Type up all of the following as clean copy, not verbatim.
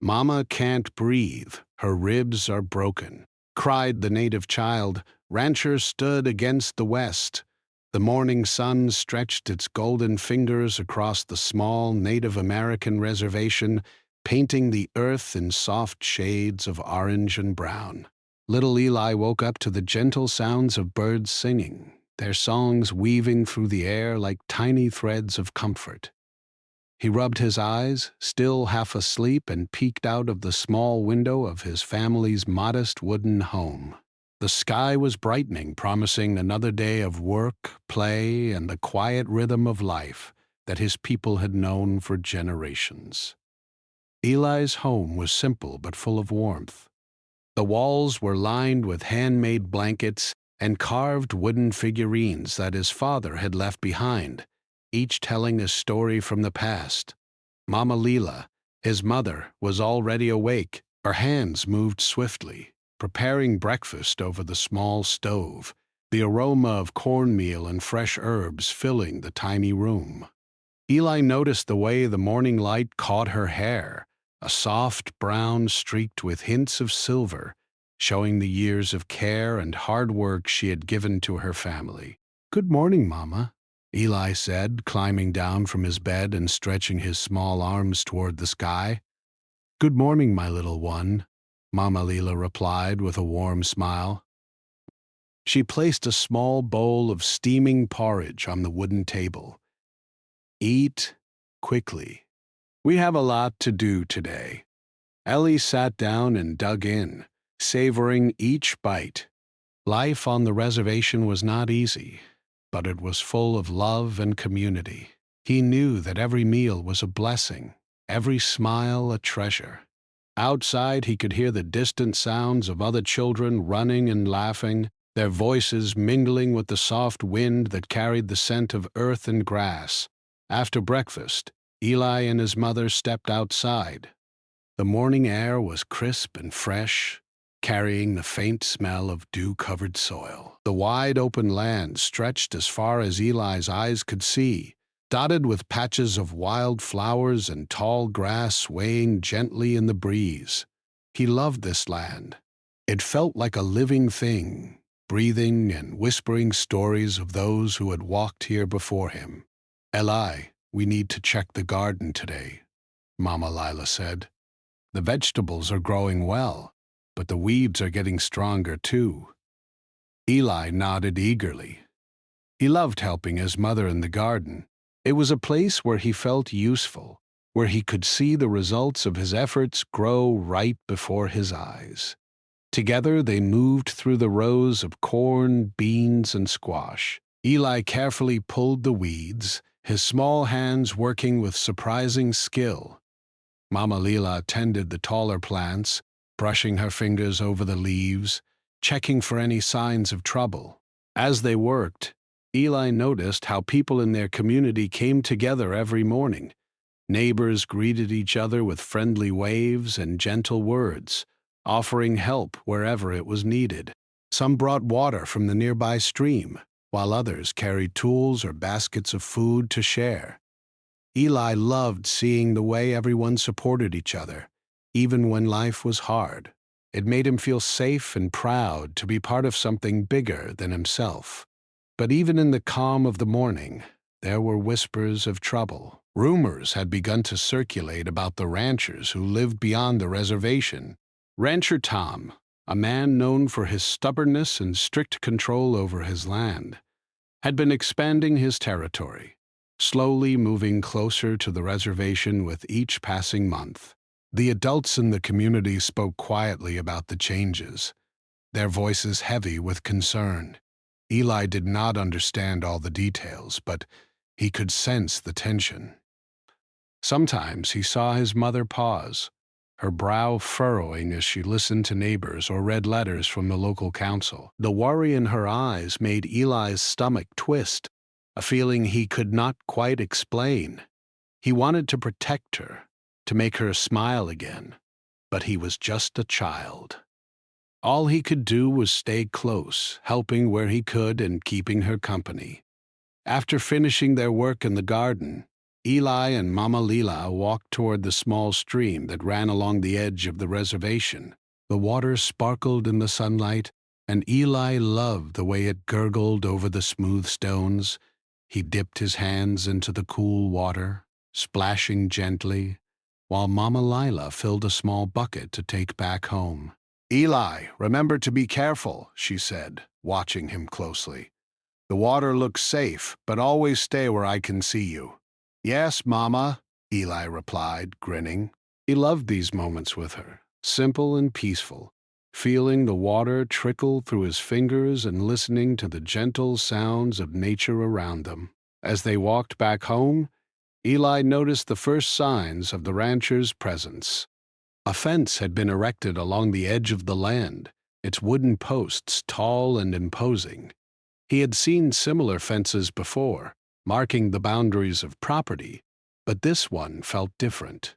"Mama can't breathe, her ribs are broken," cried the native child. Rancher stood against the west. The morning sun stretched its golden fingers across the small Native American reservation, painting the earth in soft shades of orange and brown. Little Eli woke up to the gentle sounds of birds singing, their songs weaving through the air like tiny threads of comfort. He rubbed his eyes, still half asleep, and peeked out of the small window of his family's modest wooden home. The sky was brightening, promising another day of work, play, and the quiet rhythm of life that his people had known for generations. Eli's home was simple but full of warmth. The walls were lined with handmade blankets and carved wooden figurines that his father had left behind, each telling a story from the past. Mama Lila, his mother, was already awake. Her hands moved swiftly, preparing breakfast over the small stove, the aroma of cornmeal and fresh herbs filling the tiny room. Eli noticed the way the morning light caught her hair, a soft brown streaked with hints of silver, showing the years of care and hard work she had given to her family. "Good morning, Mama," Eli said, climbing down from his bed and stretching his small arms toward the sky. "Good morning, my little one," Mama Lila replied with a warm smile. She placed a small bowl of steaming porridge on the wooden table. "Eat quickly. We have a lot to do today." Ellie sat down and dug in, savoring each bite. Life on the reservation was not easy, but it was full of love and community. He knew that every meal was a blessing, every smile a treasure. Outside, he could hear the distant sounds of other children running and laughing, their voices mingling with the soft wind that carried the scent of earth and grass. After breakfast, Eli and his mother stepped outside. The morning air was crisp and fresh, carrying the faint smell of dew-covered soil. The wide open land stretched as far as Eli's eyes could see, dotted with patches of wild flowers and tall grass swaying gently in the breeze. He loved this land. It felt like a living thing, breathing and whispering stories of those who had walked here before him. "Eli, we need to check the garden today," Mama Lila said. "The vegetables are growing well, but the weeds are getting stronger too." Eli nodded eagerly. He loved helping his mother in the garden. It was a place where he felt useful, where he could see the results of his efforts grow right before his eyes. Together they moved through the rows of corn, beans, and squash. Eli carefully pulled the weeds, his small hands working with surprising skill. Mama Lila tended the taller plants, brushing her fingers over the leaves, checking for any signs of trouble. As they worked, Eli noticed how people in their community came together every morning. Neighbors greeted each other with friendly waves and gentle words, offering help wherever it was needed. Some brought water from the nearby stream, while others carried tools or baskets of food to share. Eli loved seeing the way everyone supported each other, even when life was hard. It made him feel safe and proud to be part of something bigger than himself. But even in the calm of the morning, there were whispers of trouble. Rumors had begun to circulate about the ranchers who lived beyond the reservation. Rancher Tom, a man known for his stubbornness and strict control over his land, had been expanding his territory, slowly moving closer to the reservation with each passing month. The adults in the community spoke quietly about the changes, their voices heavy with concern. Eli did not understand all the details, but he could sense the tension. Sometimes he saw his mother pause, her brow furrowing as she listened to neighbors or read letters from the local council. The worry in her eyes made Eli's stomach twist, a feeling he could not quite explain. He wanted to protect her, to make her smile again, but he was just a child. All he could do was stay close, helping where he could and keeping her company. After finishing their work in the garden, Eli and Mama Lila walked toward the small stream that ran along the edge of the reservation. The water sparkled in the sunlight, and Eli loved the way it gurgled over the smooth stones. He dipped his hands into the cool water, splashing gently, while Mama Lila filled a small bucket to take back home. Eli, remember to be careful, she said, watching him closely. The water looks safe, but always stay where I can see you. Yes, Mama, Eli replied, grinning. He loved these moments with her, simple and peaceful, feeling the water trickle through his fingers and listening to the gentle sounds of nature around them. As they walked back home, Eli noticed the first signs of the rancher's presence. A fence had been erected along the edge of the land, its wooden posts tall and imposing. He had seen similar fences before, marking the boundaries of property, but this one felt different.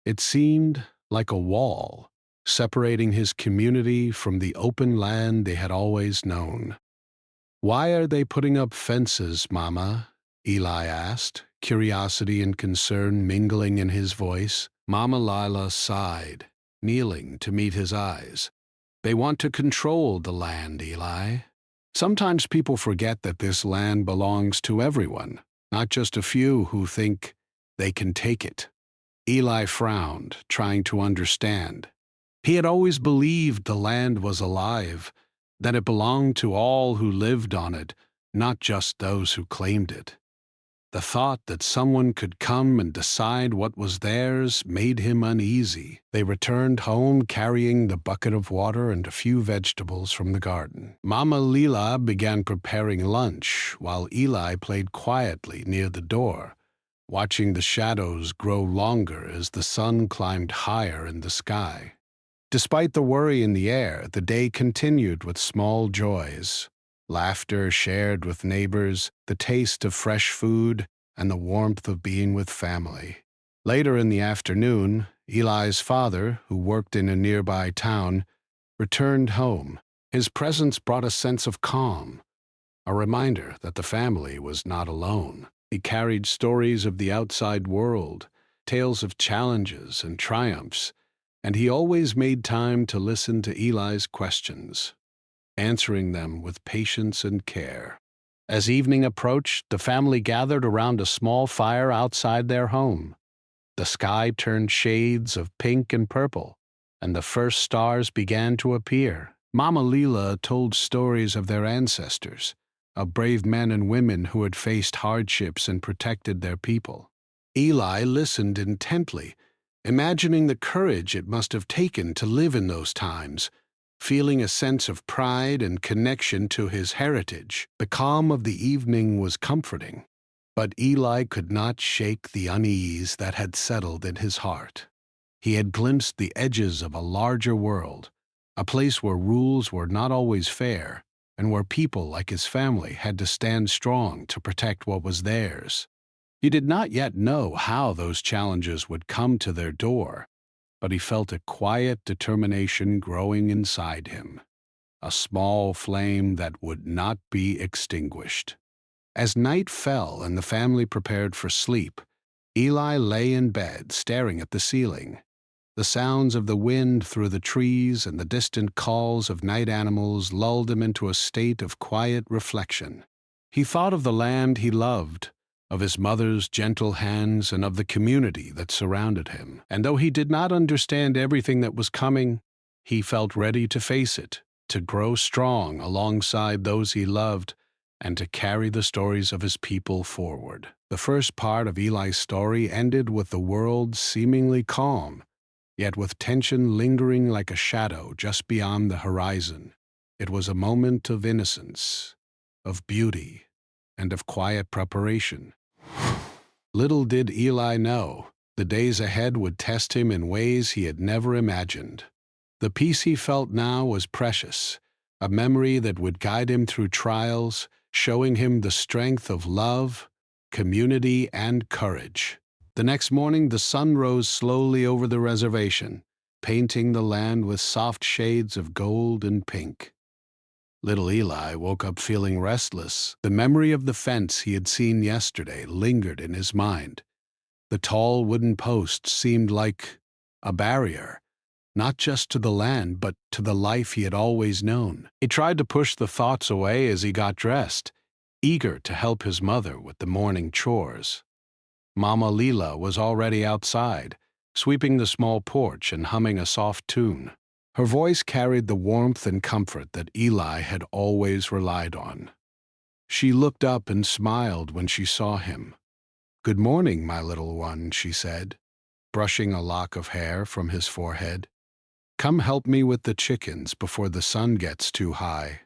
It seemed like a wall, separating his community from the open land they had always known. Why are they putting up fences, Mama? Eli asked, curiosity and concern mingling in his voice. Mama Lila sighed, kneeling to meet his eyes. They want to control the land, Eli. Sometimes people forget that this land belongs to everyone, not just a few who think they can take it. Eli frowned, trying to understand. He had always believed the land was alive, that it belonged to all who lived on it, not just those who claimed it. The thought that someone could come and decide what was theirs made him uneasy. They returned home carrying the bucket of water and a few vegetables from the garden. Mama Lila began preparing lunch while Eli played quietly near the door, watching the shadows grow longer as the sun climbed higher in the sky. Despite the worry in the air, the day continued with small joys. Laughter shared with neighbors, the taste of fresh food, and the warmth of being with family. Later in the afternoon, Eli's father, who worked in a nearby town, returned home. His presence brought a sense of calm, a reminder that the family was not alone. He carried stories of the outside world, tales of challenges and triumphs, and he always made time to listen to Eli's questions, answering them with patience and care. As evening approached, the family gathered around a small fire outside their home. The sky turned shades of pink and purple, and the first stars began to appear. Mama Lila told stories of their ancestors, of brave men and women who had faced hardships and protected their people. Eli listened intently, imagining the courage it must have taken to live in those times, feeling a sense of pride and connection to his heritage. The calm of the evening was comforting, but Eli could not shake the unease that had settled in his heart. He had glimpsed the edges of a larger world, a place where rules were not always fair, and where people like his family had to stand strong to protect what was theirs. He did not yet know how those challenges would come to their door, but he felt a quiet determination growing inside him, a small flame that would not be extinguished. As night fell and the family prepared for sleep, Eli lay in bed staring at the ceiling. The sounds of the wind through the trees and the distant calls of night animals lulled him into a state of quiet reflection. He thought of the land he loved, of his mother's gentle hands, and of the community that surrounded him. And though he did not understand everything that was coming, he felt ready to face it, to grow strong alongside those he loved, and to carry the stories of his people forward. The first part of Eli's story ended with the world seemingly calm, yet with tension lingering like a shadow just beyond the horizon. It was a moment of innocence, of beauty, and of quiet preparation. Little did Eli know, the days ahead would test him in ways he had never imagined. The peace he felt now was precious, a memory that would guide him through trials, showing him the strength of love, community, and courage. The next morning, the sun rose slowly over the reservation, painting the land with soft shades of gold and pink. Little Eli woke up feeling restless. The memory of the fence he had seen yesterday lingered in his mind, The tall wooden posts seemed like a barrier, not just to the land, but to the life he had always known. He tried to push the thoughts away as he got dressed, eager to help his mother with the morning chores. Mama Leela was already outside, sweeping the small porch and humming a soft tune. Her voice carried the warmth and comfort that Eli had always relied on. She looked up and smiled when she saw him. "Good morning, my little one," she said, brushing a lock of hair from his forehead. "Come help me with the chickens before the sun gets too high."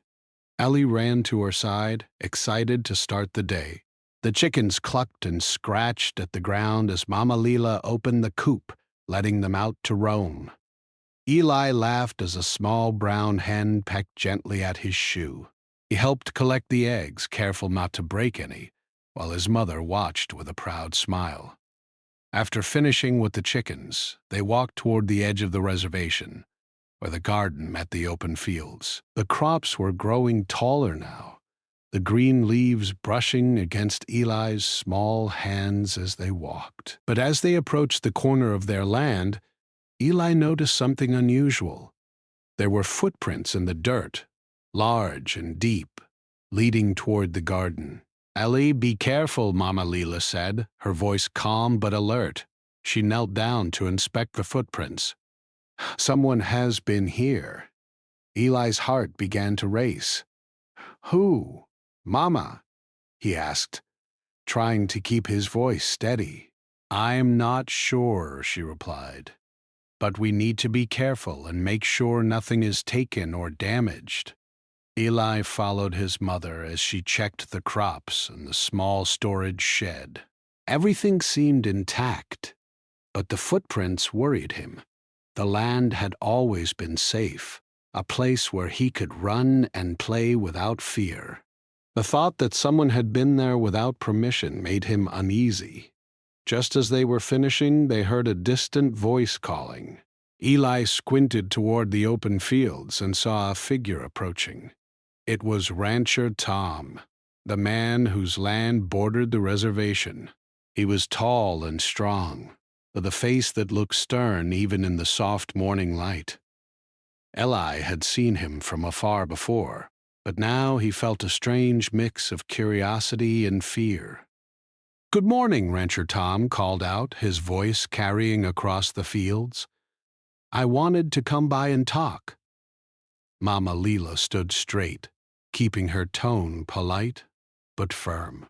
Ellie ran to her side, excited to start the day. The chickens clucked and scratched at the ground as Mama Leela opened the coop, letting them out to roam. Eli laughed as a small brown hen pecked gently at his shoe. He helped collect the eggs, careful not to break any, while his mother watched with a proud smile. After finishing with the chickens, they walked toward the edge of the reservation, where the garden met the open fields. The crops were growing taller now, the green leaves brushing against Eli's small hands as they walked. But as they approached the corner of their land, Eli noticed something unusual. There were footprints in the dirt, large and deep, leading toward the garden. "Ellie, be careful," Mama Leela said, her voice calm but alert. She knelt down to inspect the footprints. "Someone has been here." Eli's heart began to race. "Who? Mama?" he asked, trying to keep his voice steady. "I'm not sure," she replied. "But we need to be careful and make sure nothing is taken or damaged." Eli followed his mother as she checked the crops and the small storage shed. Everything seemed intact, but the footprints worried him. The land had always been safe, a place where he could run and play without fear. The thought that someone had been there without permission made him uneasy. Just as they were finishing, they heard a distant voice calling. Eli squinted toward the open fields and saw a figure approaching. It was Rancher Tom, the man whose land bordered the reservation. He was tall and strong, with a face that looked stern even in the soft morning light. Eli had seen him from afar before, but now he felt a strange mix of curiosity and fear. "Good morning," Rancher Tom called out, his voice carrying across the fields. "I wanted to come by and talk." Mama Leela stood straight, keeping her tone polite but firm.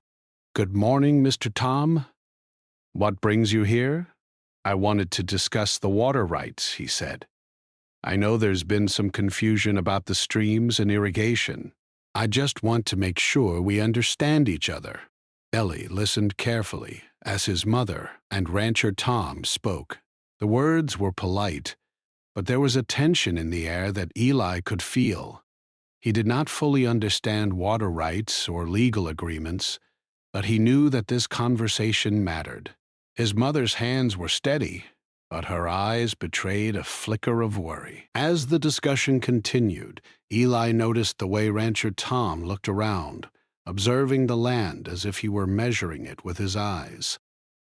"Good morning, Mr. Tom. What brings you here?" "I wanted to discuss the water rights," he said. "I know there's been some confusion about the streams and irrigation. I just want to make sure we understand each other." Ellie listened carefully as his mother and Rancher Tom spoke. The words were polite, but there was a tension in the air that Eli could feel. He did not fully understand water rights or legal agreements, but he knew that this conversation mattered. His mother's hands were steady, but her eyes betrayed a flicker of worry. As the discussion continued, Eli noticed the way Rancher Tom looked around, observing the land as if he were measuring it with his eyes.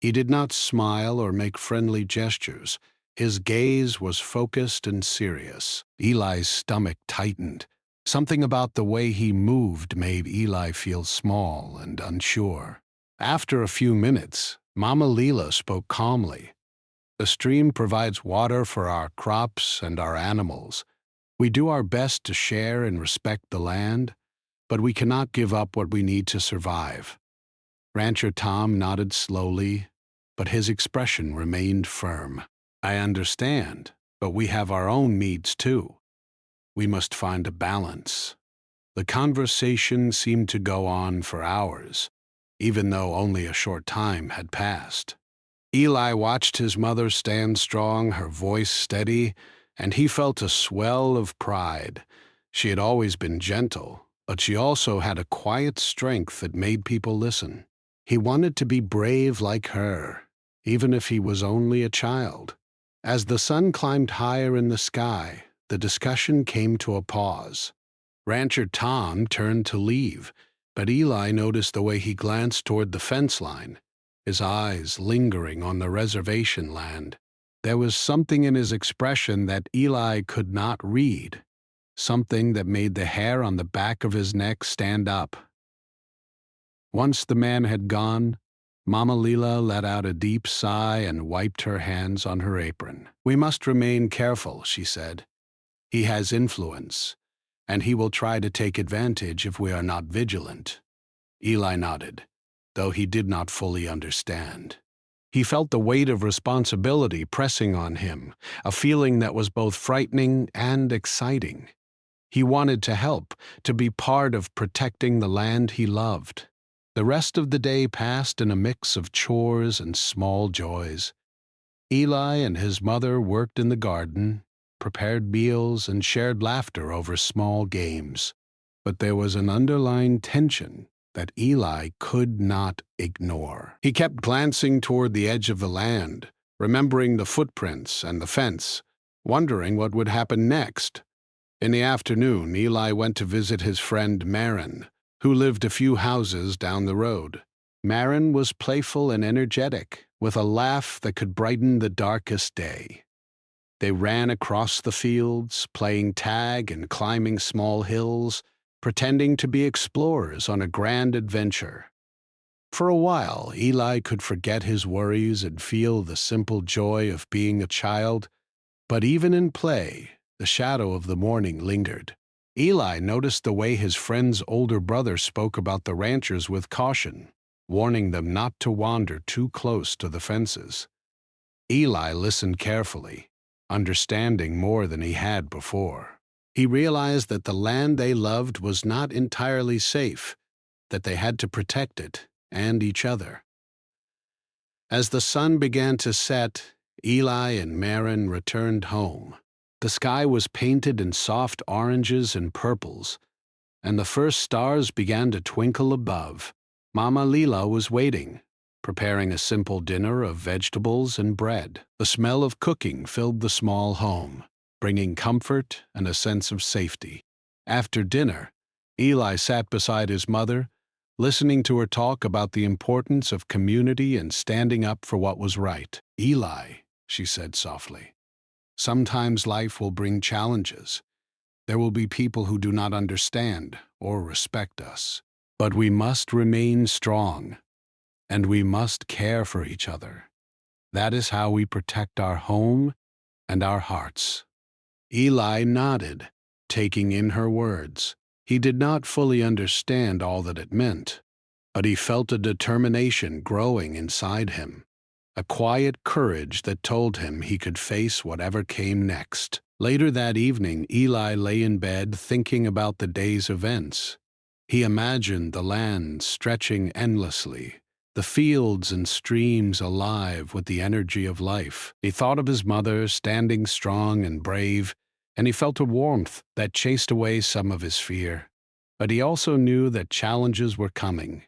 He did not smile or make friendly gestures. His gaze was focused and serious. Eli's stomach tightened. Something about the way he moved made Eli feel small and unsure. After a few minutes, Mama Leela spoke calmly. "The stream provides water for our crops and our animals. We do our best to share and respect the land, but we cannot give up what we need to survive." Rancher Tom nodded slowly, but his expression remained firm. "I understand, but we have our own needs too. We must find a balance." The conversation seemed to go on for hours, even though only a short time had passed. Eli watched his mother stand strong, her voice steady, and he felt a swell of pride. She had always been gentle, but she also had a quiet strength that made people listen. He wanted to be brave like her, even if he was only a child. As the sun climbed higher in the sky, the discussion came to a pause. Rancher Tom turned to leave, but Eli noticed the way he glanced toward the fence line. his eyes lingering on the reservation land. There was something in his expression that Eli could not read, something that made the hair on the back of his neck stand up. Once the man had gone, Mama Lila let out a deep sigh and wiped her hands on her apron. "We must remain careful," she said. "He has influence, and he will try to take advantage if we are not vigilant." Eli nodded, though he did not fully understand. He felt the weight of responsibility pressing on him, a feeling that was both frightening and exciting. He wanted to help, to be part of protecting the land he loved. The rest of the day passed in a mix of chores and small joys. Eli and his mother worked in the garden, prepared meals, and shared laughter over small games. But there was an underlying tension that Eli could not ignore. He kept glancing toward the edge of the land, remembering the footprints and the fence, wondering what would happen next. In the afternoon, Eli went to visit his friend Marin, who lived a few houses down the road. Marin was playful and energetic, with a laugh that could brighten the darkest day. They ran across the fields, playing tag and climbing small hills, pretending to be explorers on a grand adventure. For a while, Eli could forget his worries and feel the simple joy of being a child, but even in play, the shadow of the morning lingered. Eli noticed the way his friend's older brother spoke about the ranchers with caution, warning them not to wander too close to the fences. Eli listened carefully, understanding more than he had before. He realized that the land they loved was not entirely safe, that they had to protect it and each other. As the sun began to set, Eli and Marin returned home. The sky was painted in soft oranges and purples, and the first stars began to twinkle above. Mama Lila was waiting, preparing a simple dinner of vegetables and bread. The smell of cooking filled the small home, bringing comfort and a sense of safety. After dinner, Eli sat beside his mother, listening to her talk about the importance of community and standing up for what was right. "Eli," she said softly, "sometimes life will bring challenges. There will be people who do not understand or respect us. But we must remain strong, and we must care for each other. That is how we protect our home and our hearts." Eli nodded, taking in her words. He did not fully understand all that it meant, but he felt a determination growing inside him, a quiet courage that told him he could face whatever came next. Later that evening, Eli lay in bed thinking about the day's events. He imagined the land stretching endlessly, the fields and streams alive with the energy of life. He thought of his mother standing strong and brave, and he felt a warmth that chased away some of his fear. But he also knew that challenges were coming,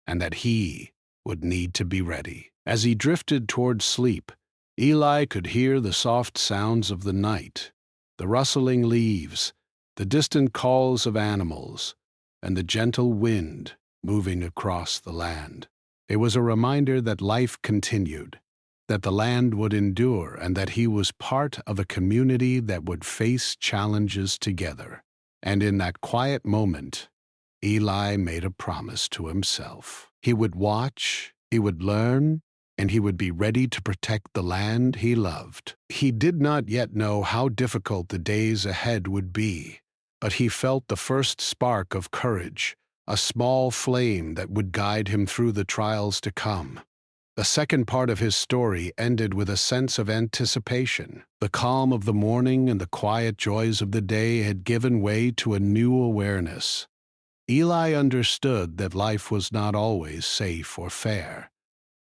and that he would need to be ready. As he drifted toward sleep, Eli could hear the soft sounds of the night, the rustling leaves, the distant calls of animals, and the gentle wind moving across the land. It was a reminder that life continued, that the land would endure, and that he was part of a community that would face challenges together. And in that quiet moment, Eli made a promise to himself. He would watch, he would learn, and he would be ready to protect the land he loved. He did not yet know how difficult the days ahead would be, but he felt the first spark of courage, a small flame that would guide him through the trials to come. The second part of his story ended with a sense of anticipation. The calm of the morning and the quiet joys of the day had given way to a new awareness. Eli understood that life was not always safe or fair,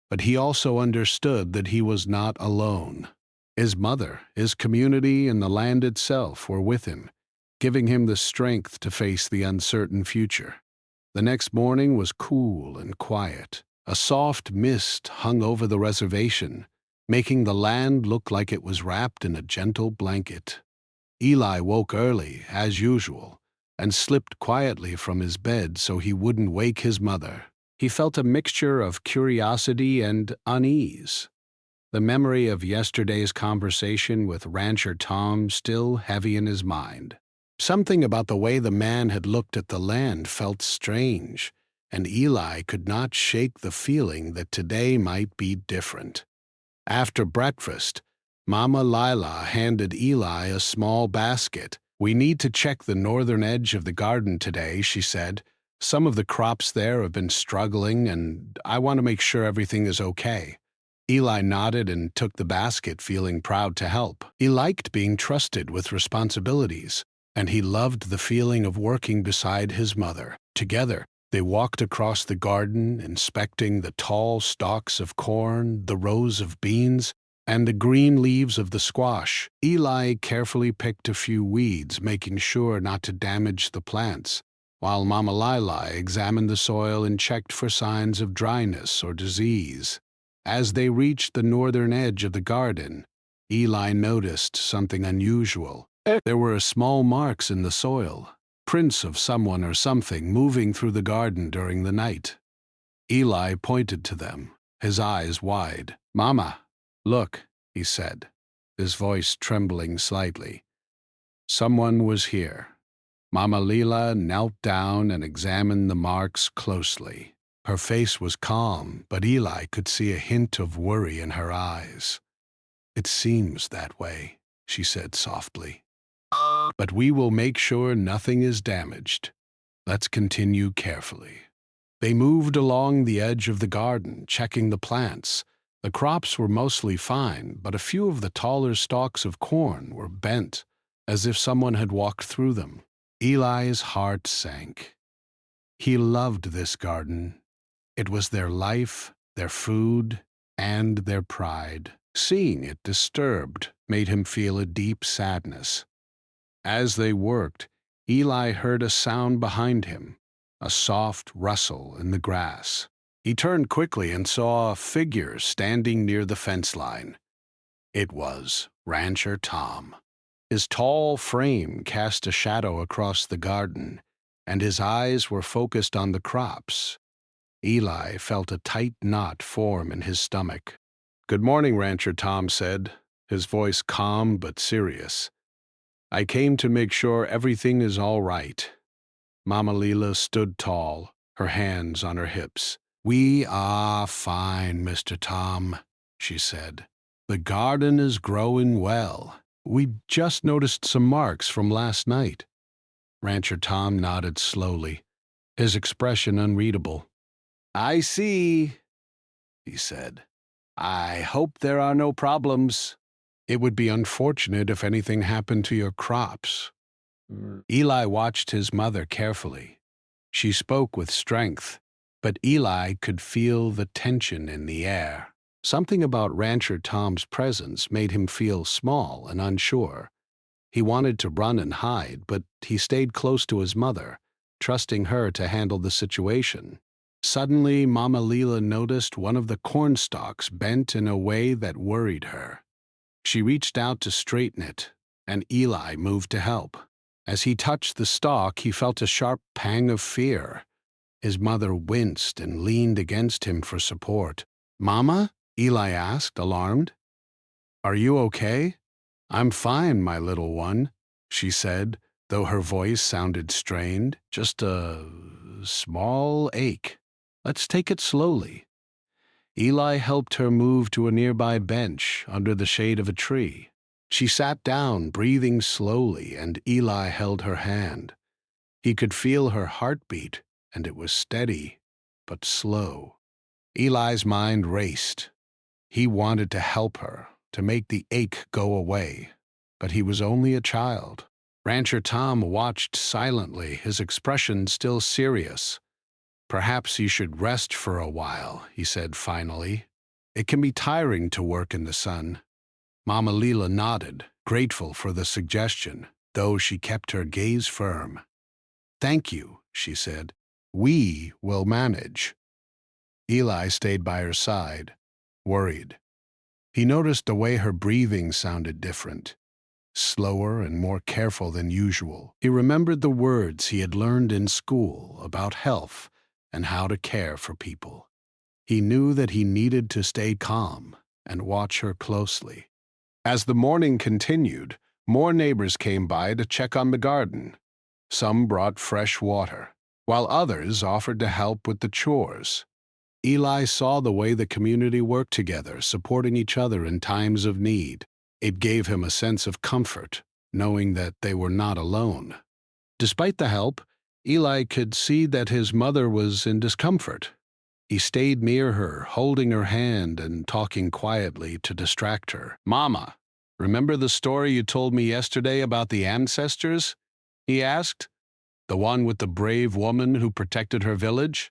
but he also understood that he was not alone. His mother, his community, and the land itself were with him, giving him the strength to face the uncertain future. The next morning was cool and quiet. A soft mist hung over the reservation, making the land look like it was wrapped in a gentle blanket. Eli woke early, as usual, and slipped quietly from his bed so he wouldn't wake his mother. He felt a mixture of curiosity and unease. The memory of yesterday's conversation with Rancher Tom still heavy in his mind. Something about the way the man had looked at the land felt strange, and Eli could not shake the feeling that today might be different. After breakfast, Mama Lila handed Eli a small basket. "We need to check the northern edge of the garden today," she said. "Some of the crops there have been struggling, and I want to make sure everything is okay." Eli nodded and took the basket, feeling proud to help. He liked being trusted with responsibilities, and he loved the feeling of working beside his mother. Together, they walked across the garden, inspecting the tall stalks of corn, the rows of beans, and the green leaves of the squash. Eli carefully picked a few weeds, making sure not to damage the plants, while Mama Lila examined the soil and checked for signs of dryness or disease. As they reached the northern edge of the garden, Eli noticed something unusual. There were small marks in the soil, prints of someone or something moving through the garden during the night. Eli pointed to them, his eyes wide. "Mama, look," he said, his voice trembling slightly. Someone was here. Mama Lila knelt down and examined the marks closely. Her face was calm, but Eli could see a hint of worry in her eyes. "It seems that way," she said softly. "But we will make sure nothing is damaged. Let's continue carefully." They moved along the edge of the garden, checking the plants. The crops were mostly fine, but a few of the taller stalks of corn were bent, as if someone had walked through them. Eli's heart sank. He loved this garden. It was their life, their food, and their pride. Seeing it disturbed made him feel a deep sadness. As they worked, Eli heard a sound behind him, a soft rustle in the grass. He turned quickly and saw a figure standing near the fence line. It was Rancher Tom. His tall frame cast a shadow across the garden, and his eyes were focused on the crops. Eli felt a tight knot form in his stomach. "Good morning," Rancher Tom said, his voice calm but serious. "I came to make sure everything is all right." Mama Lila stood tall, her hands on her hips. "We are fine, Mr. Tom," she said. "The garden is growing well. We just noticed some marks from last night." Rancher Tom nodded slowly, his expression unreadable. "I see," he said. "I hope there are no problems." "It would be unfortunate if anything happened to your crops." Eli watched his mother carefully. She spoke with strength, but Eli could feel the tension in the air. Something about Rancher Tom's presence made him feel small and unsure. He wanted to run and hide, but he stayed close to his mother, trusting her to handle the situation. Suddenly, Mama Lila noticed one of the corn stalks bent in a way that worried her. She reached out to straighten it, and Eli moved to help. As he touched the stalk, he felt a sharp pang of fear. His mother winced and leaned against him for support. "Mama?" Eli asked, alarmed. "Are you okay?" "I'm fine, my little one," she said, though her voice sounded strained. "Just a small ache. Let's take it slowly." Eli helped her move to a nearby bench under the shade of a tree. She sat down, breathing slowly, and Eli held her hand. He could feel her heartbeat, and it was steady, but slow. Eli's mind raced. He wanted to help her, to make the ache go away, but he was only a child. Rancher Tom watched silently, his expression still serious. "Perhaps you should rest for a while," he said finally. "It can be tiring to work in the sun." Mama Lila nodded, grateful for the suggestion, though she kept her gaze firm. "Thank you," she said. "We will manage." Eli stayed by her side, worried. He noticed the way her breathing sounded different, slower and more careful than usual. He remembered the words he had learned in school about health and how to care for people. He knew that he needed to stay calm and watch her closely. As the morning continued, more neighbors came by to check on the garden. Some brought fresh water, while others offered to help with the chores. Eli saw the way the community worked together, supporting each other in times of need. It gave him a sense of comfort, knowing that they were not alone. Despite the help, Eli could see that his mother was in discomfort. He stayed near her, holding her hand and talking quietly to distract her. "Mama, remember the story you told me yesterday about the ancestors?" he asked. "The one with the brave woman who protected her village?"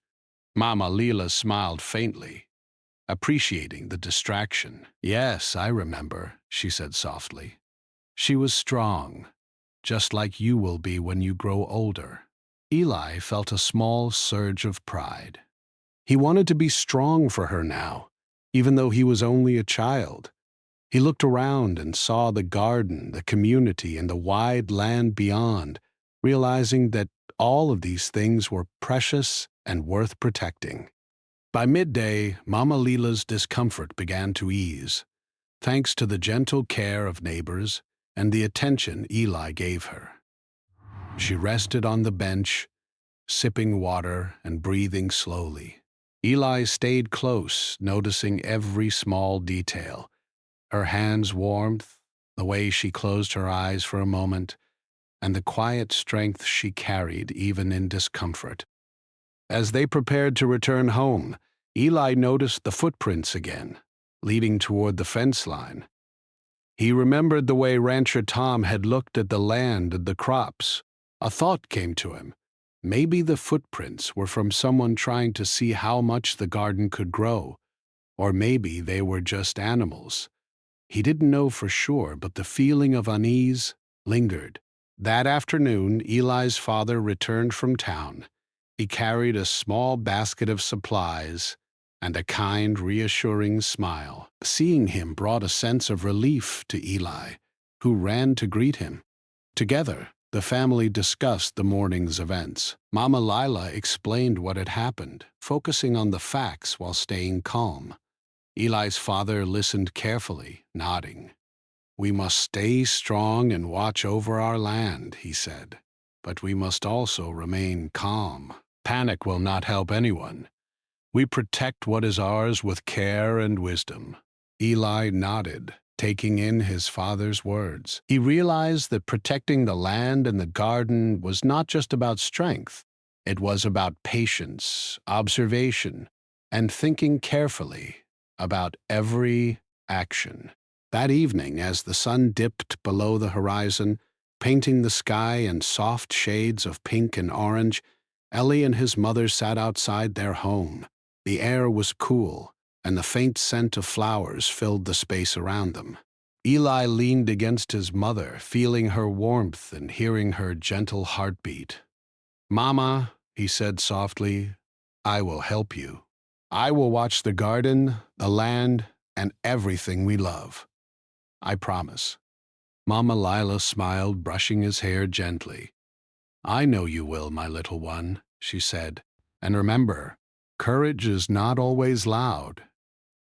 Mama Leela smiled faintly, appreciating the distraction. "Yes, I remember," she said softly. "She was strong, just like you will be when you grow older." Eli felt a small surge of pride. He wanted to be strong for her now, even though he was only a child. He looked around and saw the garden, the community, and the wide land beyond, realizing that all of these things were precious and worth protecting. By midday, Mama Leela's discomfort began to ease, thanks to the gentle care of neighbors and the attention Eli gave her. She rested on the bench, sipping water and breathing slowly. Eli stayed close, noticing every small detail. Her hand's warmth, the way she closed her eyes for a moment, and the quiet strength she carried even in discomfort. As they prepared to return home, Eli noticed the footprints again, leading toward the fence line. He remembered the way Rancher Tom had looked at the land and the crops. A thought came to him. Maybe the footprints were from someone trying to see how much the garden could grow, or maybe they were just animals. He didn't know for sure, but the feeling of unease lingered. That afternoon, Eli's father returned from town. He carried a small basket of supplies and a kind, reassuring smile. Seeing him brought a sense of relief to Eli, who ran to greet him. Together, the family discussed the morning's events. Mama Lila explained what had happened, focusing on the facts while staying calm. Eli's father listened carefully, nodding. "We must stay strong and watch over our land," he said. "But we must also remain calm. Panic will not help anyone. We protect what is ours with care and wisdom." Eli nodded, taking in his father's words. He realized that protecting the land and the garden was not just about strength. It was about patience, observation, and thinking carefully about every action. That evening, as the sun dipped below the horizon, painting the sky in soft shades of pink and orange, Ellie and his mother sat outside their home. The air was cool, and the faint scent of flowers filled the space around them. Eli leaned against his mother, feeling her warmth and hearing her gentle heartbeat. "Mama," he said softly, "I will help you. I will watch the garden, the land, and everything we love. I promise." Mama Lila smiled, brushing his hair gently. "I know you will, my little one," she said. "And remember, courage is not always loud.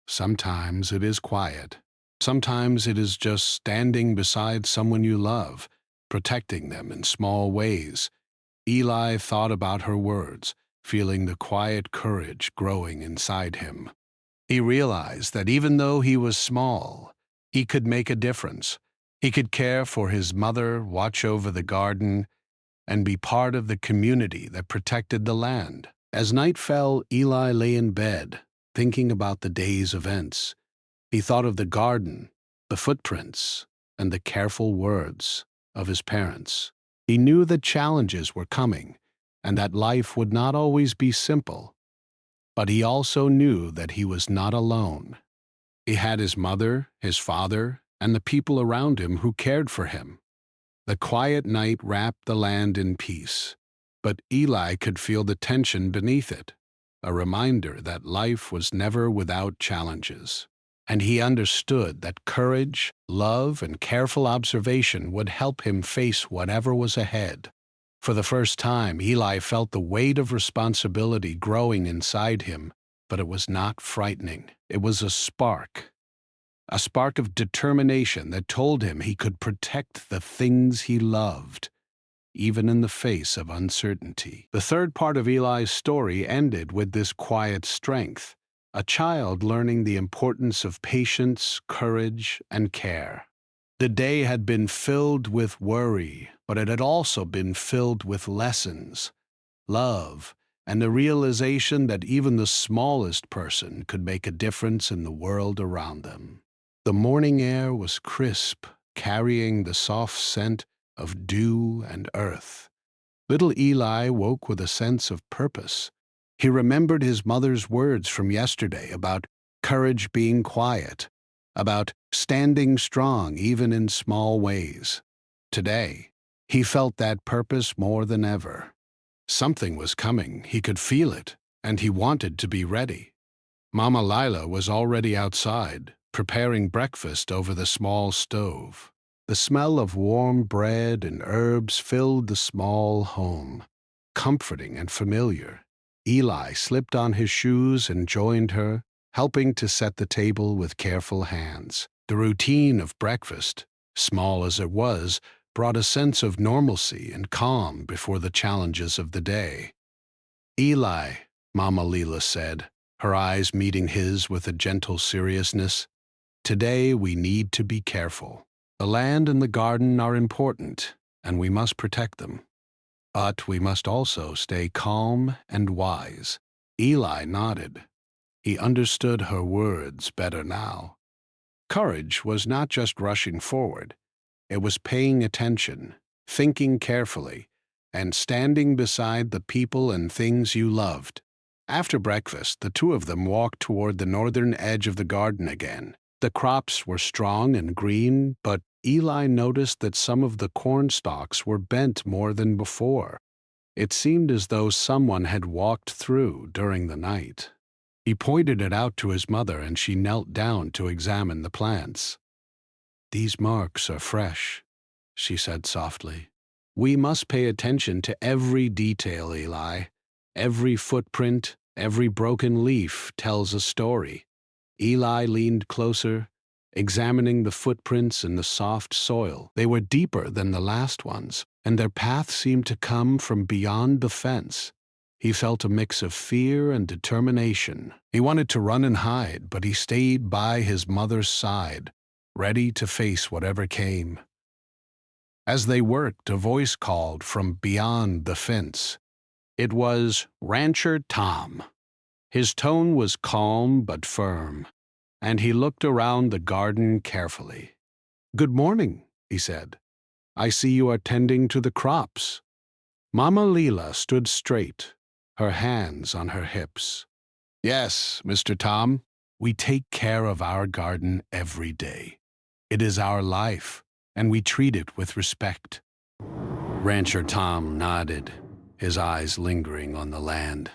Sometimes it is quiet. Sometimes it is just standing beside someone you love, protecting them in small ways." Eli thought about her words, feeling the quiet courage growing inside him. He realized that even though he was small, he could make a difference. He could care for his mother, watch over the garden, and be part of the community that protected the land. As night fell, Eli lay in bed, thinking about the day's events. He thought of the garden, the footprints, and the careful words of his parents. He knew that challenges were coming, and that life would not always be simple. But he also knew that he was not alone. He had his mother, his father, and the people around him who cared for him. The quiet night wrapped the land in peace, but Eli could feel the tension beneath it, a reminder that life was never without challenges. And he understood that courage, love, and careful observation would help him face whatever was ahead. For the first time, Eli felt the weight of responsibility growing inside him, but it was not frightening. It was a spark of determination that told him he could protect the things he loved, even in the face of uncertainty. The third part of Eli's story ended with this quiet strength, a child learning the importance of patience, courage, and care. The day had been filled with worry, but it had also been filled with lessons, love, and the realization that even the smallest person could make a difference in the world around them. The morning air was crisp, carrying the soft scent of dew and earth. Little Eli woke with a sense of purpose. He remembered his mother's words from yesterday about courage being quiet, about standing strong even in small ways. Today, he felt that purpose more than ever. Something was coming, he could feel it, and he wanted to be ready. Mama Lila was already outside, preparing breakfast over the small stove. The smell of warm bread and herbs filled the small home, comforting and familiar. Eli slipped on his shoes and joined her, helping to set the table with careful hands. The routine of breakfast, small as it was, brought a sense of normalcy and calm before the challenges of the day. "Eli," Mama Lila said, her eyes meeting his with a gentle seriousness, "today we need to be careful. The land and the garden are important, and we must protect them. But we must also stay calm and wise." Eli nodded. He understood her words better now. Courage was not just rushing forward. It was paying attention, thinking carefully, and standing beside the people and things you loved. After breakfast, the two of them walked toward the northern edge of the garden again. The crops were strong and green, but Eli noticed that some of the corn stalks were bent more than before. It seemed as though someone had walked through during the night. He pointed it out to his mother, and she knelt down to examine the plants. "These marks are fresh," she said softly. "We must pay attention to every detail, Eli. Every footprint, every broken leaf tells a story." Eli leaned closer, examining the footprints in the soft soil. They were deeper than the last ones, and their path seemed to come from beyond the fence. He felt a mix of fear and determination. He wanted to run and hide, but he stayed by his mother's side, ready to face whatever came. As they worked, a voice called from beyond the fence. It was Rancher Tom. His tone was calm but firm, and he looked around the garden carefully. "Good morning," he said. "I see you are tending to the crops." Mama Lila stood straight, her hands on her hips. "Yes, Mr. Tom, we take care of our garden every day. It is our life, and we treat it with respect." Rancher Tom nodded, his eyes lingering on the land.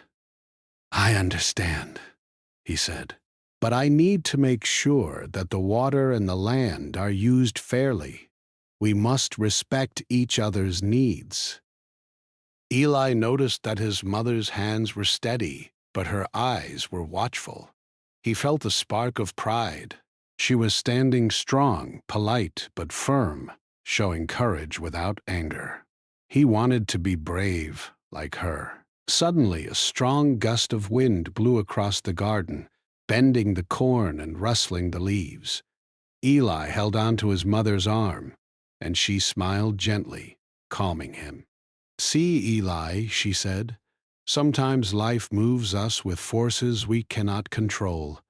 "I understand," he said. "But I need to make sure that the water and the land are used fairly. We must respect each other's needs." Eli noticed that his mother's hands were steady, but her eyes were watchful. He felt a spark of pride. She was standing strong, polite, but firm, showing courage without anger. He wanted to be brave, like her. Suddenly, a strong gust of wind blew across the garden, bending the corn and rustling the leaves. Eli held on to his mother's arm, and she smiled gently, calming him. "See, Eli," she said, "sometimes life moves us with forces we cannot control.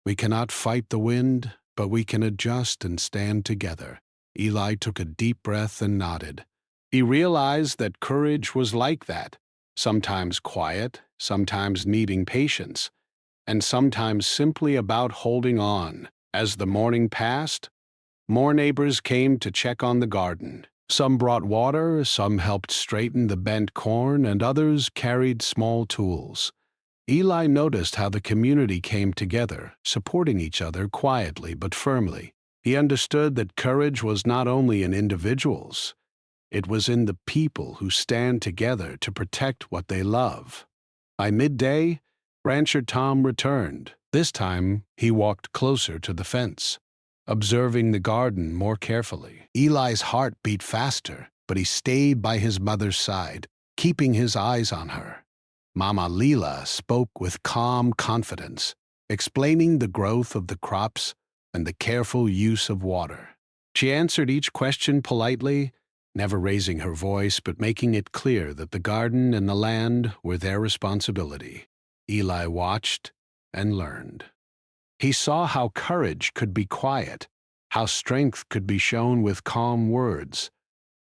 We cannot fight the wind, but we can adjust and stand together." Eli took a deep breath and nodded. He realized that courage was like that, sometimes quiet, sometimes needing patience, and sometimes simply about holding on. As the morning passed, more neighbors came to check on the garden. Some brought water, some helped straighten the bent corn, and others carried small tools. Eli noticed how the community came together, supporting each other quietly but firmly. He understood that courage was not only in individuals, It was in the people who stand together to protect what they love. By midday, Rancher Tom returned. This time, he walked closer to the fence, observing the garden more carefully. Eli's heart beat faster, but he stayed by his mother's side, keeping his eyes on her. Mama Leela spoke with calm confidence, explaining the growth of the crops and the careful use of water. She answered each question politely, never raising her voice but making it clear that the garden and the land were their responsibility. Eli watched and learned. He saw how courage could be quiet, how strength could be shown with calm words,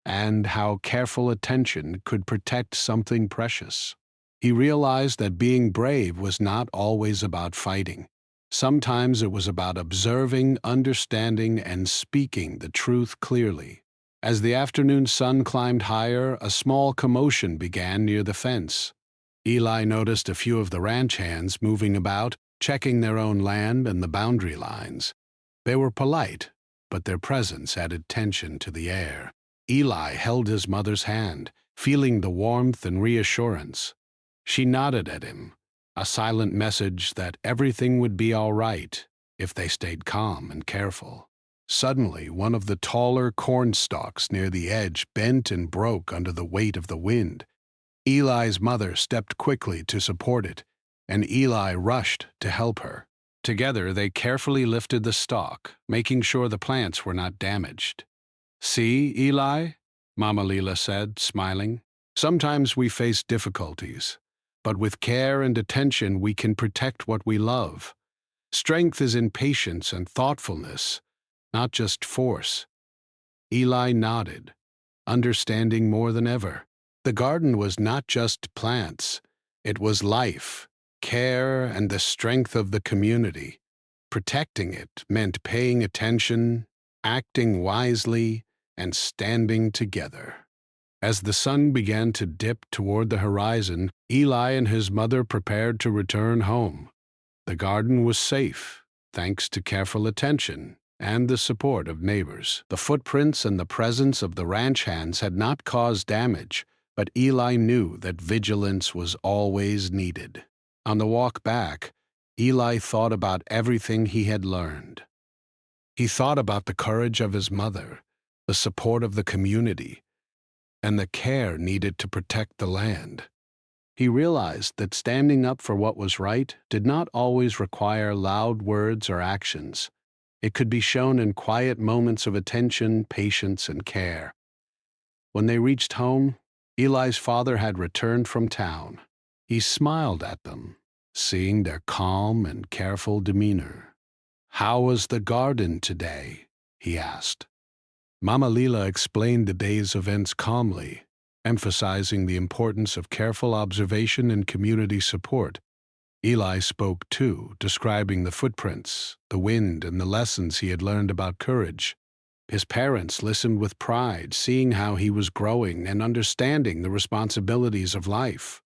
and how careful attention could protect something precious. He realized that being brave was not always about fighting. Sometimes it was about observing, understanding, and speaking the truth clearly. As the afternoon sun climbed higher, a small commotion began near the fence. Eli noticed a few of the ranch hands moving about, checking their own land and the boundary lines. They were polite, but their presence added tension to the air. Eli held his mother's hand, feeling the warmth and reassurance. She nodded at him, a silent message that everything would be all right if they stayed calm and careful. Suddenly, one of the taller corn stalks near the edge bent and broke under the weight of the wind. Eli's mother stepped quickly to support it, and Eli rushed to help her. Together, they carefully lifted the stalk, making sure the plants were not damaged. "See, Eli?" Mama Leela said, smiling. "Sometimes we face difficulties, but with care and attention we can protect what we love. Strength is in patience and thoughtfulness, not just force." Eli nodded, understanding more than ever. The garden was not just plants, it was life, care, and the strength of the community. Protecting it meant paying attention, acting wisely, and standing together. As the sun began to dip toward the horizon, Eli and his mother prepared to return home. The garden was safe, thanks to careful attention and the support of neighbors. The footprints and the presence of the ranch hands had not caused damage, but Eli knew that vigilance was always needed. On the walk back, Eli thought about everything he had learned. He thought about the courage of his mother, the support of the community, and the care needed to protect the land. He realized that standing up for what was right did not always require loud words or actions. It could be shown in quiet moments of attention, patience, and care. When they reached home, Eli's father had returned from town. He smiled at them, seeing their calm and careful demeanor. "How was the garden today?" he asked. Mama Leela explained the day's events calmly, emphasizing the importance of careful observation and community support. Eli spoke too, describing the footprints, the wind, and the lessons he had learned about courage. His parents listened with pride, seeing how he was growing and understanding the responsibilities of life.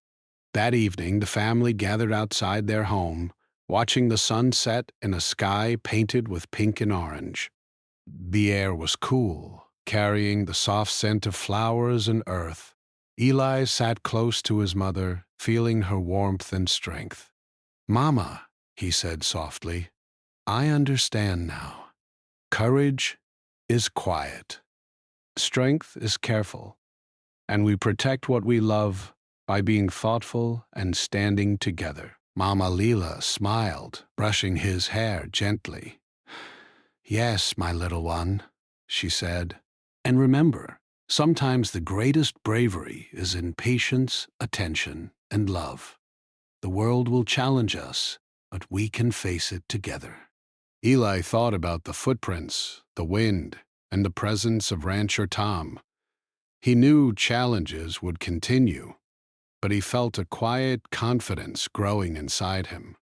That evening, the family gathered outside their home, watching the sun set in a sky painted with pink and orange. The air was cool, carrying the soft scent of flowers and earth. Eli sat close to his mother, feeling her warmth and strength. "Mama," he said softly, "I understand now. Courage is quiet. Strength is careful. And we protect what we love by being thoughtful and standing together." Mama Leela smiled, brushing his hair gently. "Yes, my little one," she said. "And remember, sometimes the greatest bravery is in patience, attention, and love. The world will challenge us, but we can face it together." Eli thought about the footprints, the wind, and the presence of Rancher Tom. He knew challenges would continue, but he felt a quiet confidence growing inside him.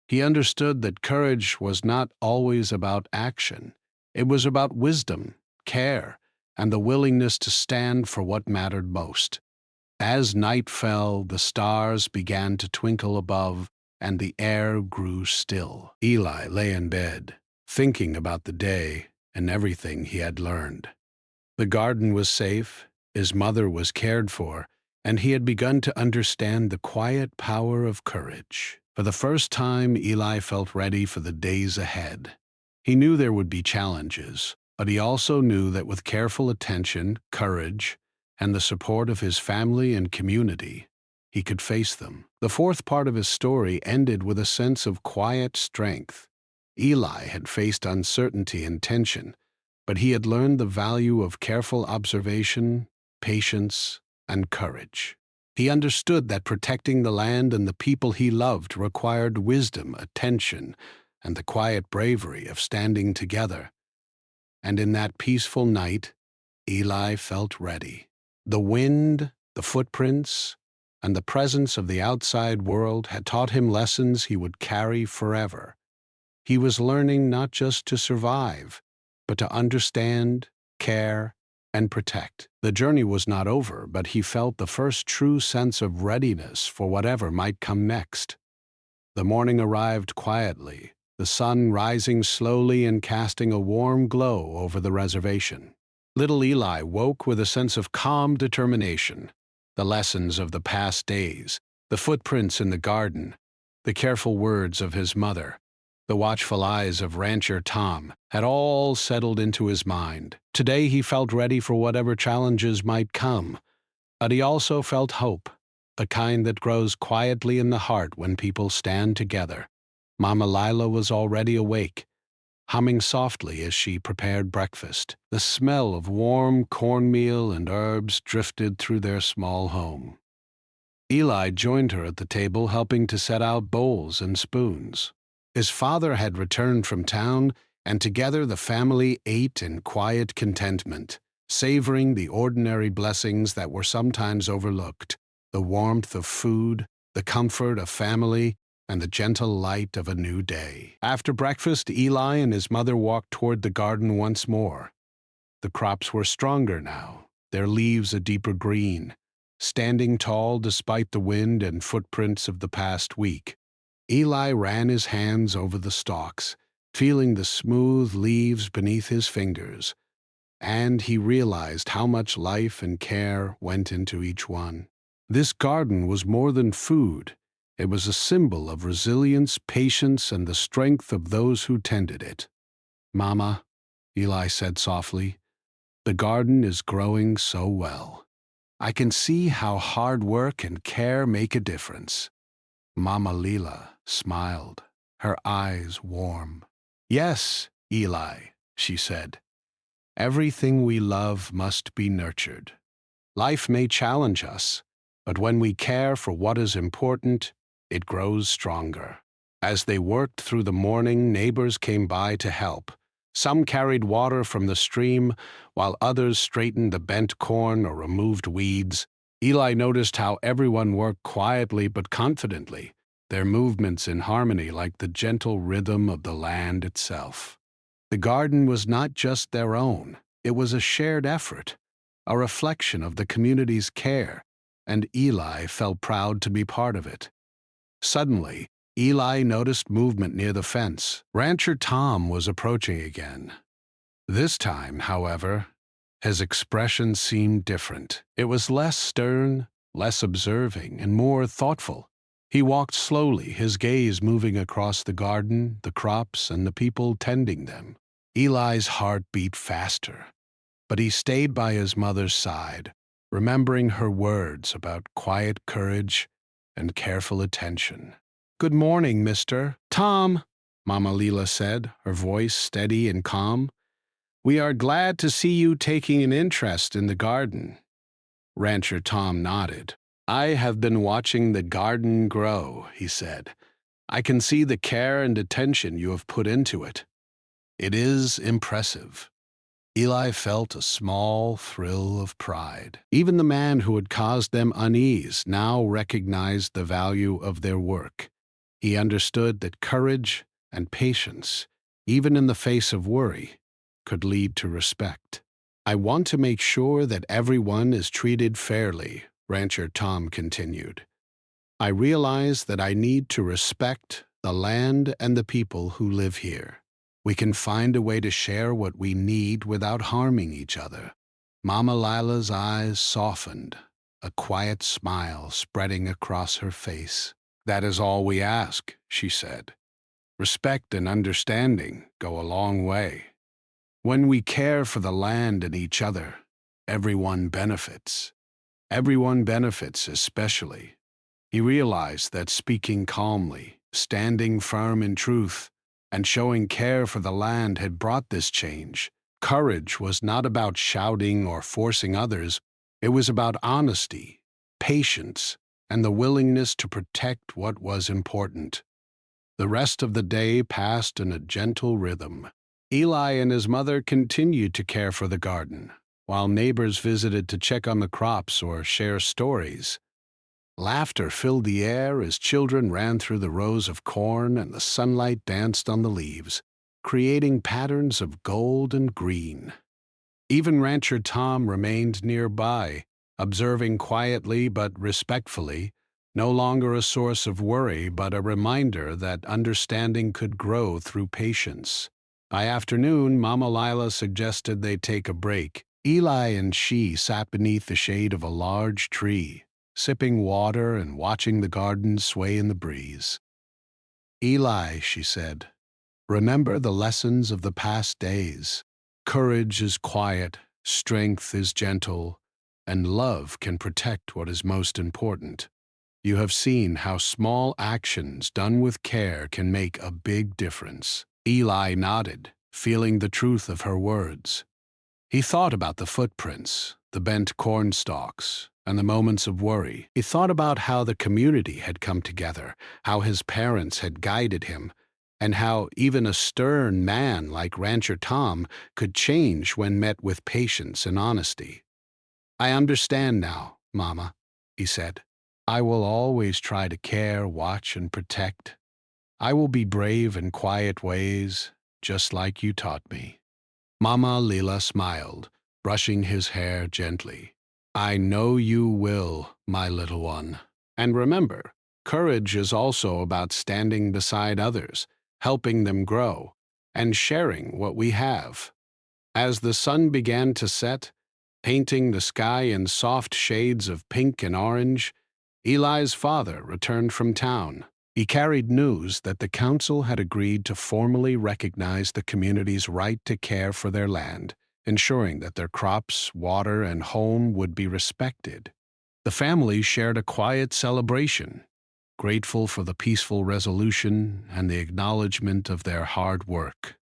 He understood that courage was not always about action. It was about wisdom, care, and the willingness to stand for what mattered most. As night fell, the stars began to twinkle above, and the air grew still. Eli lay in bed, thinking about the day and everything he had learned. The garden was safe, His mother was cared for, and he had begun to understand the quiet power of courage. For the first time, Eli felt ready for the days ahead. He knew there would be challenges, but he also knew that with careful attention, courage, and the support of his family and community, he could face them. The fourth part of his story ended with a sense of quiet strength. Eli had faced uncertainty and tension, but he had learned the value of careful observation, patience, and courage. He understood that protecting the land and the people he loved required wisdom, attention, and the quiet bravery of standing together. And in that peaceful night, Eli felt ready. The wind, the footprints, and the presence of the outside world had taught him lessons he would carry forever. He was learning not just to survive, but to understand, care, and protect. The journey was not over, but he felt the first true sense of readiness for whatever might come next. The morning arrived quietly, the sun rising slowly and casting a warm glow over the reservation. Little Eli woke with a sense of calm determination. The lessons of the past days, the footprints in the garden, the careful words of his mother, the watchful eyes of Rancher Tom had all settled into his mind. Today he felt ready for whatever challenges might come, but he also felt hope, the kind that grows quietly in the heart when people stand together. Mama Lila was already awake, humming softly as she prepared breakfast. The smell of warm cornmeal and herbs drifted through their small home. Eli joined her at the table, helping to set out bowls and spoons. His father had returned from town, and together the family ate in quiet contentment, savoring the ordinary blessings that were sometimes overlooked, the warmth of food, the comfort of family, and the gentle light of a new day. After breakfast, Eli and his mother walked toward the garden once more. The crops were stronger now, their leaves a deeper green, standing tall despite the wind and footprints of the past week. Eli ran his hands over the stalks, feeling the smooth leaves beneath his fingers, and he realized how much life and care went into each one. This garden was more than food. It was a symbol of resilience, patience, and the strength of those who tended it. "Mama," Eli said softly, "the garden is growing so well. I can see how hard work and care make a difference." Mama Lila smiled, her eyes warm. "Yes, Eli," she said. "Everything we love must be nurtured. Life may challenge us, but when we care for what is important, it grows stronger." As they worked through the morning, neighbors came by to help. Some carried water from the stream, while others straightened the bent corn or removed weeds. Eli noticed how everyone worked quietly but confidently, their movements in harmony like the gentle rhythm of the land itself. The garden was not just their own, it was a shared effort, a reflection of the community's care, and Eli felt proud to be part of it. Suddenly, Eli noticed movement near the fence. Rancher Tom was approaching again. This time, however, his expression seemed different. It was less stern, less observing, and more thoughtful. He walked slowly, his gaze moving across the garden, the crops, and the people tending them. Eli's heart beat faster, but he stayed by his mother's side, remembering her words about quiet courage and careful attention. "Good morning, Mr. Tom," Mama Lila said, her voice steady and calm. "We are glad to see you taking an interest in the garden." Rancher Tom nodded. "I have been watching the garden grow," he said. "I can see the care and attention you have put into it. It is impressive." Eli felt a small thrill of pride. Even the man who had caused them unease now recognized the value of their work. He understood that courage and patience, even in the face of worry, could lead to respect. "I want to make sure that everyone is treated fairly," Rancher Tom continued. "I realize that I need to respect the land and the people who live here. We can find a way to share what we need without harming each other." Mama Lila's eyes softened, a quiet smile spreading across her face. "That is all we ask," she said. "Respect and understanding go a long way. When we care for the land and each other, everyone benefits. Everyone benefits especially." He realized that speaking calmly, standing firm in truth, and showing care for the land had brought this change. Courage was not about shouting or forcing others. It was about honesty, patience, and the willingness to protect what was important. The rest of the day passed in a gentle rhythm. Eli and his mother continued to care for the garden, while neighbors visited to check on the crops or share stories. Laughter filled the air as children ran through the rows of corn and the sunlight danced on the leaves, creating patterns of gold and green. Even Rancher Tom remained nearby, observing quietly but respectfully, no longer a source of worry but a reminder that understanding could grow through patience. By afternoon, Mama Lila suggested they take a break. Eli and she sat beneath the shade of a large tree, sipping water and watching the garden sway in the breeze. "Eli," she said, "remember the lessons of the past days. Courage is quiet, strength is gentle, and love can protect what is most important. You have seen how small actions done with care can make a big difference." Eli nodded, feeling the truth of her words. He thought about the footprints, the bent corn stalks, and the moments of worry. He thought about how the community had come together, how his parents had guided him, and how even a stern man like Rancher Tom could change when met with patience and honesty. "I understand now, Mama," he said. "I will always try to care, watch, and protect. I will be brave in quiet ways, just like you taught me." Mama Lila smiled, brushing his hair gently. "I know you will, my little one. And remember, courage is also about standing beside others, helping them grow, and sharing what we have." As the sun began to set, painting the sky in soft shades of pink and orange, Eli's father returned from town. He carried news that the council had agreed to formally recognize the community's right to care for their land, ensuring that their crops, water, and home would be respected. The family shared a quiet celebration, grateful for the peaceful resolution and the acknowledgement of their hard work.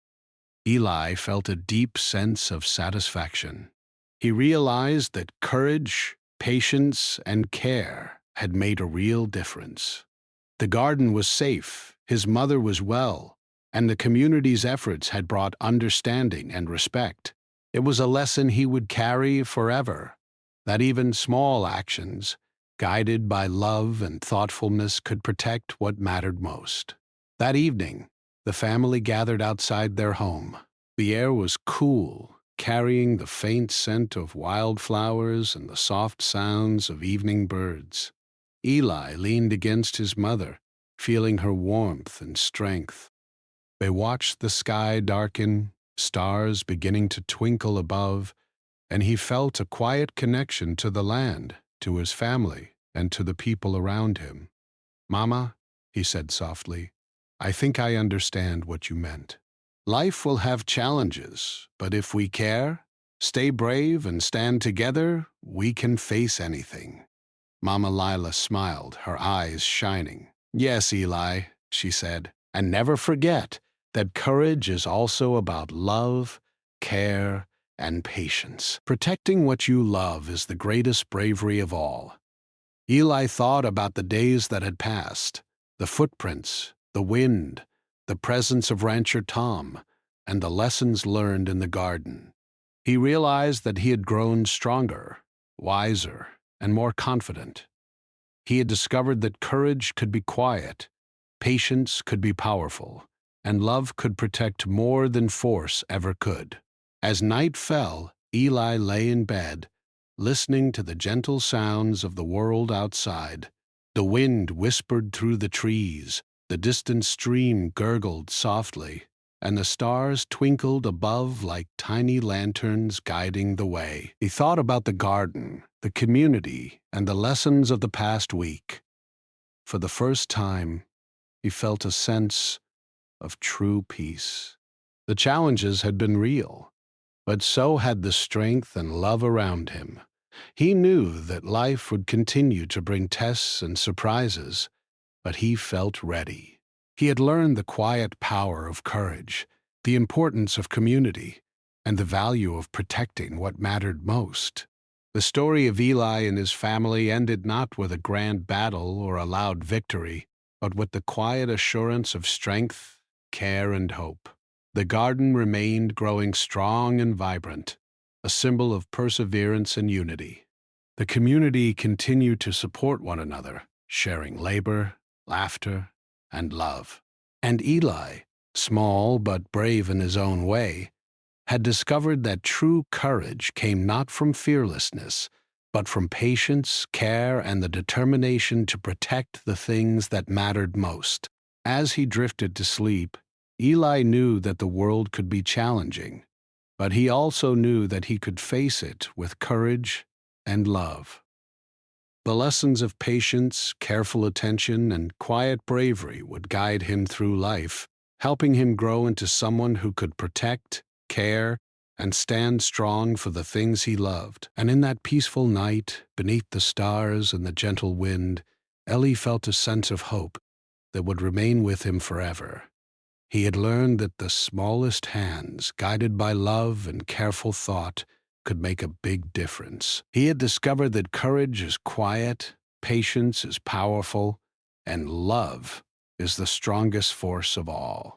Eli felt a deep sense of satisfaction. He realized that courage, patience, and care had made a real difference. The garden was safe, his mother was well, and the community's efforts had brought understanding and respect. It was a lesson he would carry forever, that even small actions, guided by love and thoughtfulness, could protect what mattered most. That evening, the family gathered outside their home. The air was cool, carrying the faint scent of wildflowers and the soft sounds of evening birds. Eli leaned against his mother, feeling her warmth and strength. They watched the sky darken, stars beginning to twinkle above, and he felt a quiet connection to the land, to his family, and to the people around him. "Mama," he said softly, "I think I understand what you meant. Life will have challenges, but if we care, stay brave, and stand together, we can face anything." Mama Lila smiled, her eyes shining. "Yes, Eli," she said, "and never forget that courage is also about love, care, and patience. Protecting what you love is the greatest bravery of all." Eli thought about the days that had passed, the footprints, the wind, the presence of Rancher Tom, and the lessons learned in the garden. He realized that he had grown stronger, wiser, and more confident. He had discovered that courage could be quiet, patience could be powerful, and love could protect more than force ever could. As night fell, Eli lay in bed, listening to the gentle sounds of the world outside. The wind whispered through the trees, the distant stream gurgled softly, and the stars twinkled above like tiny lanterns guiding the way. He thought about the garden, the community, and the lessons of the past week. For the first time, he felt a sense of true peace. The challenges had been real, but so had the strength and love around him. He knew that life would continue to bring tests and surprises, but he felt ready. He had learned the quiet power of courage, the importance of community, and the value of protecting what mattered most. The story of Eli and his family ended not with a grand battle or a loud victory, but with the quiet assurance of strength, care, and hope. The garden remained growing strong and vibrant, a symbol of perseverance and unity. The community continued to support one another, sharing labor, laughter, and love. And Eli, small but brave in his own way, had discovered that true courage came not from fearlessness, but from patience, care, and the determination to protect the things that mattered most. As he drifted to sleep, Eli knew that the world could be challenging, but he also knew that he could face it with courage and love. The lessons of patience, careful attention, and quiet bravery would guide him through life, helping him grow into someone who could protect, care, and stand strong for the things he loved. And in that peaceful night, beneath the stars and the gentle wind, Eli felt a sense of hope that would remain with him forever. He had learned that the smallest hands, guided by love and careful thought, could make a big difference. He had discovered that courage is quiet, patience is powerful, and love is the strongest force of all.